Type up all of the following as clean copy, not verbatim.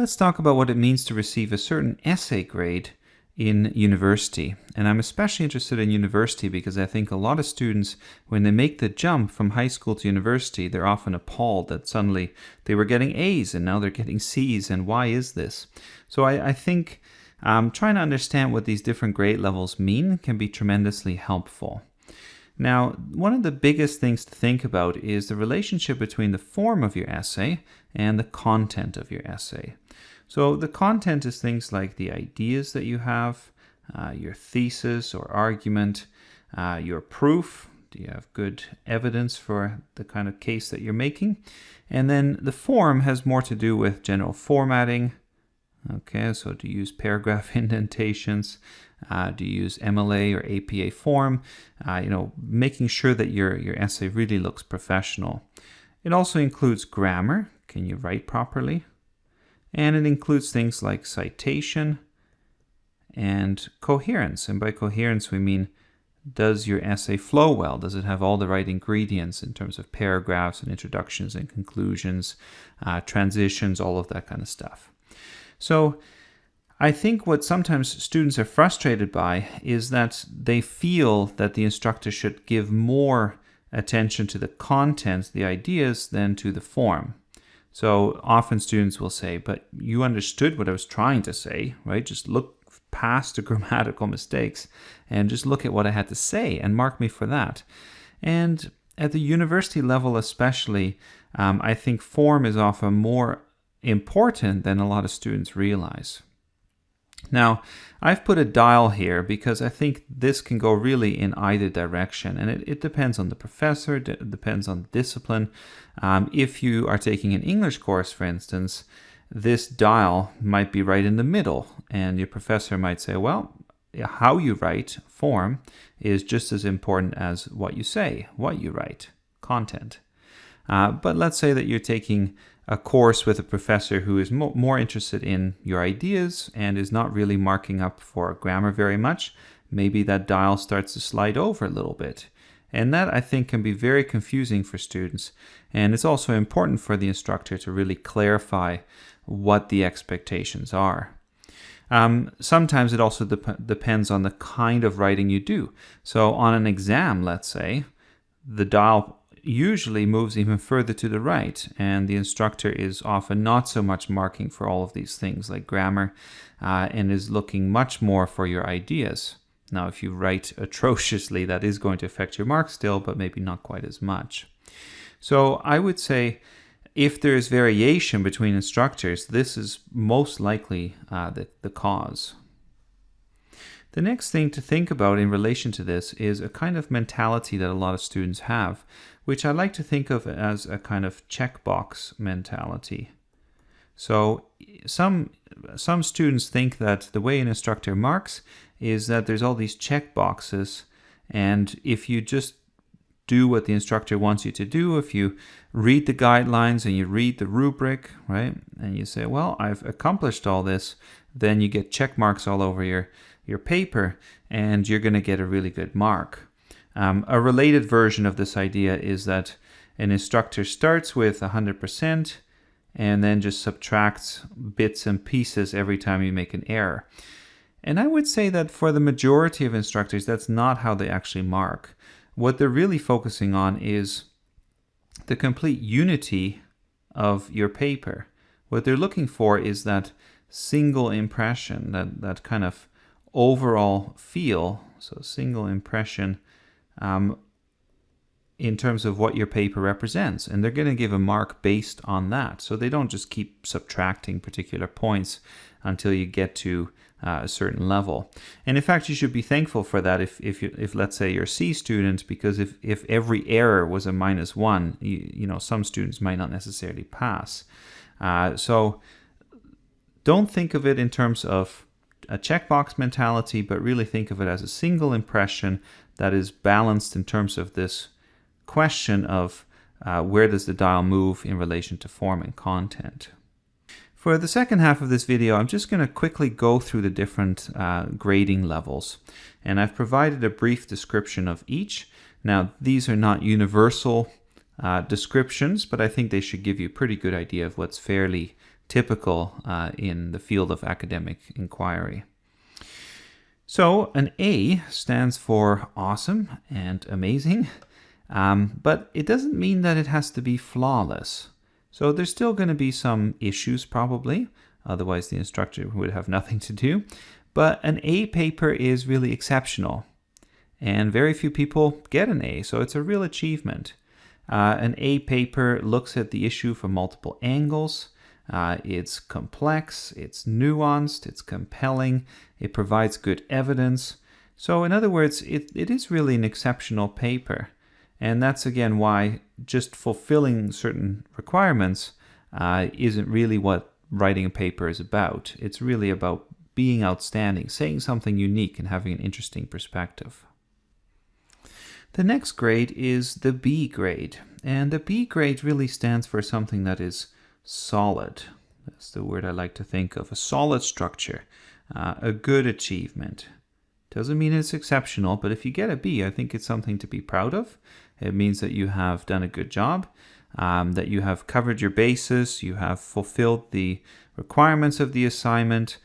Let's talk about what it means to receive a certain essay grade in university. And I'm especially interested in university because I think a lot of students, when they make the jump from high school to university, they're often appalled that suddenly they were getting A's and now they're getting C's, and why is this? So I think trying to understand what these different grade levels mean can be tremendously helpful. Now, one of the biggest things to think about is the relationship between the form of your essay and the content of your essay. So the content is things like the ideas that you have, your thesis or argument, your proof. Do you have good evidence for the kind of case that you're making? And then the form has more to do with general formatting. Okay, so do you use paragraph indentations? Do you use MLA or APA form? Making sure that your essay really looks professional. It also includes grammar. Can you write properly? And it includes things like citation and coherence. And by coherence, we mean, does your essay flow well? Does it have all the right ingredients in terms of paragraphs and introductions and conclusions, transitions, all of that kind of stuff? So I think what sometimes students are frustrated by is that they feel that the instructor should give more attention to the content, the ideas, than to the form. So often students will say, but you understood what I was trying to say, right? Just look past the grammatical mistakes and just look at what I had to say and mark me for that. And at the university level especially, I think form is often more important than a lot of students realize. Now, I've put a dial here because I think this can go really in either direction, and it depends on the professor, it depends on the discipline. If you are taking an English course, for instance, this dial might be right in the middle, and your professor might say, well, how you write, form, is just as important as what you say, what you write, content. But let's say that you're taking a course with a professor who is more interested in your ideas and is not really marking up for grammar very much. Maybe that dial starts to slide over a little bit. And that, I think, can be very confusing for students. And it's also important for the instructor to really clarify what the expectations are. Sometimes it also depends on the kind of writing you do. So on an exam, let's say, the dial usually moves even further to the right, and the instructor is often not so much marking for all of these things like grammar and is looking much more for your ideas. Now, if you write atrociously, that is going to affect your marks still, but maybe not quite as much. So I would say if there is variation between instructors, this is most likely the cause. The next thing to think about in relation to this is a kind of mentality that a lot of students have, which I like to think of as a kind of checkbox mentality. So some students think that the way an instructor marks is that there's all these check boxes, and if you just do what the instructor wants you to do, if you read the guidelines and you read the rubric, right, and you say, well, I've accomplished all this, then you get check marks all over your paper, and you're going to get a really good mark. A related version of this idea is that an instructor starts with 100% and then just subtracts bits and pieces every time you make an error. And I would say that for the majority of instructors, that's not how they actually mark. What they're really focusing on is the complete unity of your paper. What they're looking for is that single impression, that kind of overall feel, so single impression in terms of what your paper represents. And they're going to give a mark based on that. So they don't just keep subtracting particular points until you get to a certain level. And in fact, you should be thankful for that if let's say you're a C student, because if every error was a -1, you know, some students might not necessarily pass. So don't think of it in terms of a checkbox mentality, but really think of it as a single impression that is balanced in terms of this question of where does the dial move in relation to form and content. For the second half of this video, I'm just going to quickly go through the different grading levels, and I've provided a brief description of each. Now, these are not universal descriptions, but I think they should give you a pretty good idea of what's fairly typical in the field of academic inquiry. So an A stands for awesome and amazing, but it doesn't mean that it has to be flawless. So there's still going to be some issues probably, otherwise the instructor would have nothing to do. But an A paper is really exceptional, and very few people get an A, so it's a real achievement. An A paper looks at the issue from multiple angles. It's complex, it's nuanced, it's compelling, it provides good evidence. So in other words, it is really an exceptional paper. And that's again why just fulfilling certain requirements isn't really what writing a paper is about. It's really about being outstanding, saying something unique and having an interesting perspective. The next grade is the B grade. And the B grade really stands for something that is solid. That's the word I like to think of. A solid structure, a good achievement. Doesn't mean it's exceptional, but if you get a B, I think it's something to be proud of. It means that you have done a good job, that you have covered your bases, you have fulfilled the requirements of the assignment,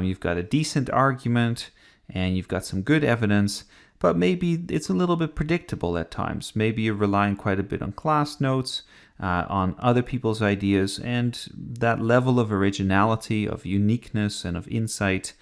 you've got a decent argument, and you've got some good evidence. But maybe it's a little bit predictable at times. Maybe you're relying quite a bit on class notes, on other people's ideas, and that level of originality, of uniqueness, and of insight,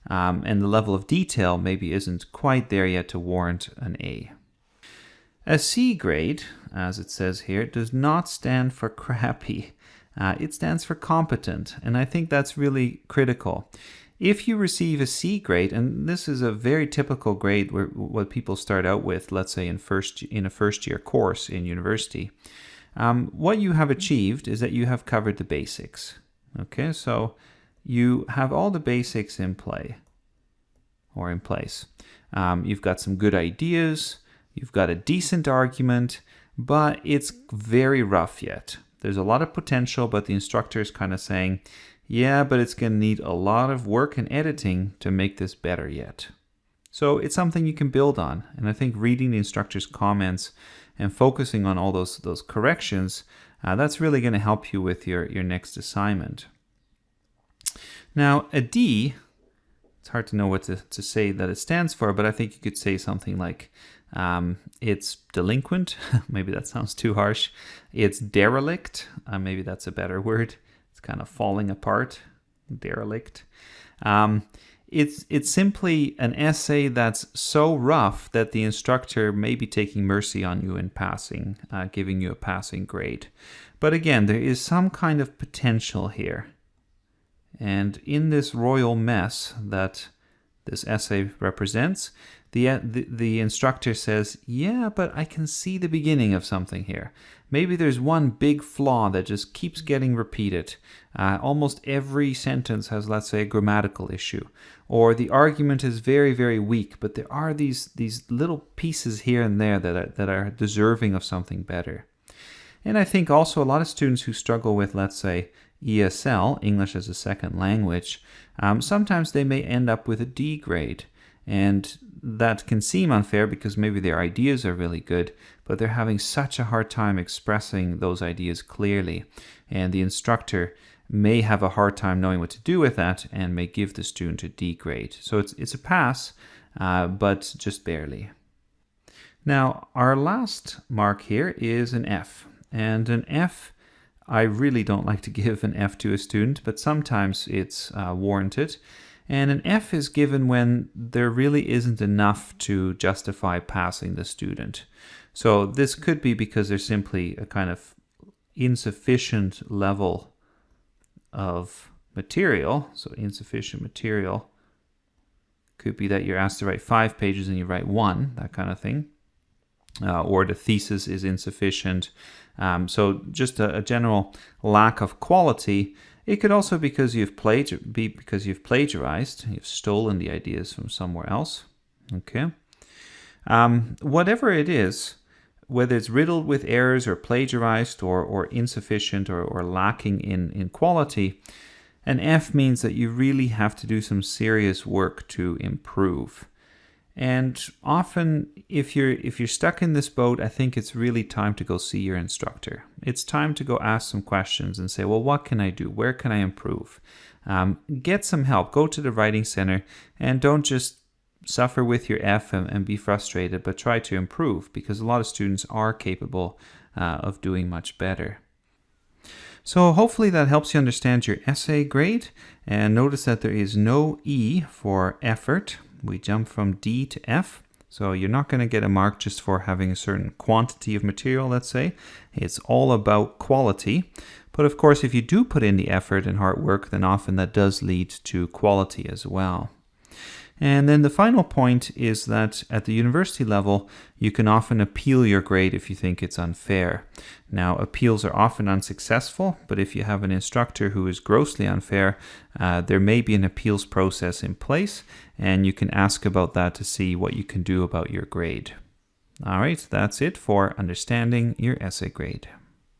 and the level of detail maybe isn't quite there yet to warrant an A. A C grade, as it says here, does not stand for crappy. It stands for competent, and I think that's really critical. If you receive a C grade, and this is a very typical grade where what people start out with, let's say in a first year course in university, what you have achieved is that you have covered the basics. Okay, so you have all the basics in play or in place. You've got some good ideas, you've got a decent argument, but it's very rough yet. There's a lot of potential, but the instructor is kind of saying, yeah, but it's going to need a lot of work and editing to make this better yet. So it's something you can build on. And I think reading the instructor's comments and focusing on all those corrections, that's really going to help you with your next assignment. Now, a D, it's hard to know what to say that it stands for, but I think you could say something like it's delinquent. Maybe that sounds too harsh. It's derelict. Maybe that's a better word. Kind of falling apart, derelict. It's simply an essay that's so rough that the instructor may be taking mercy on you in passing, giving you a passing grade. But again, there is some kind of potential here. And in this royal mess that this essay represents, the instructor says, yeah, but I can see the beginning of something here. Maybe there's one big flaw that just keeps getting repeated. Almost every sentence has, let's say, a grammatical issue. Or the argument is very, very weak, but there are these little pieces here and there that are deserving of something better. And I think also a lot of students who struggle with, let's say, ESL, English as a Second Language, sometimes they may end up with a D grade. And that can seem unfair because maybe their ideas are really good, but they're having such a hard time expressing those ideas clearly. And the instructor may have a hard time knowing what to do with that and may give the student a D grade. So it's a pass, but just barely. Now, our last mark here is an F. And an F, I really don't like to give an F to a student, but sometimes it's warranted. And an F is given when there really isn't enough to justify passing the student. So this could be because there's simply a kind of insufficient level of material. So insufficient material could be that you're asked to write 5 pages and you write 1, that kind of thing. Or the thesis is insufficient. So just a general lack of quality. It could also be because you've plagiarized, you've stolen the ideas from somewhere else. Okay. Whatever it is, whether it's riddled with errors or plagiarized or insufficient or lacking in quality, an F means that you really have to do some serious work to improve. And often, if you're stuck in this boat, I think it's really time to go see your instructor. It's time to go ask some questions and say, well, what can I do? Where can I improve? Get some help. Go to the writing center and don't just suffer with your F and be frustrated, but try to improve, because a lot of students are capable of doing much better. So hopefully that helps you understand your essay grade. And notice that there is no E for effort. We jump from D to F. So you're not going to get a mark just for having a certain quantity of material, let's say. It's all about quality. But of course, if you do put in the effort and hard work, then often that does lead to quality as well. And then the final point is that at the university level, you can often appeal your grade if you think it's unfair. Now, appeals are often unsuccessful, but if you have an instructor who is grossly unfair, there may be an appeals process in place, and you can ask about that to see what you can do about your grade. All right, that's it for understanding your essay grade.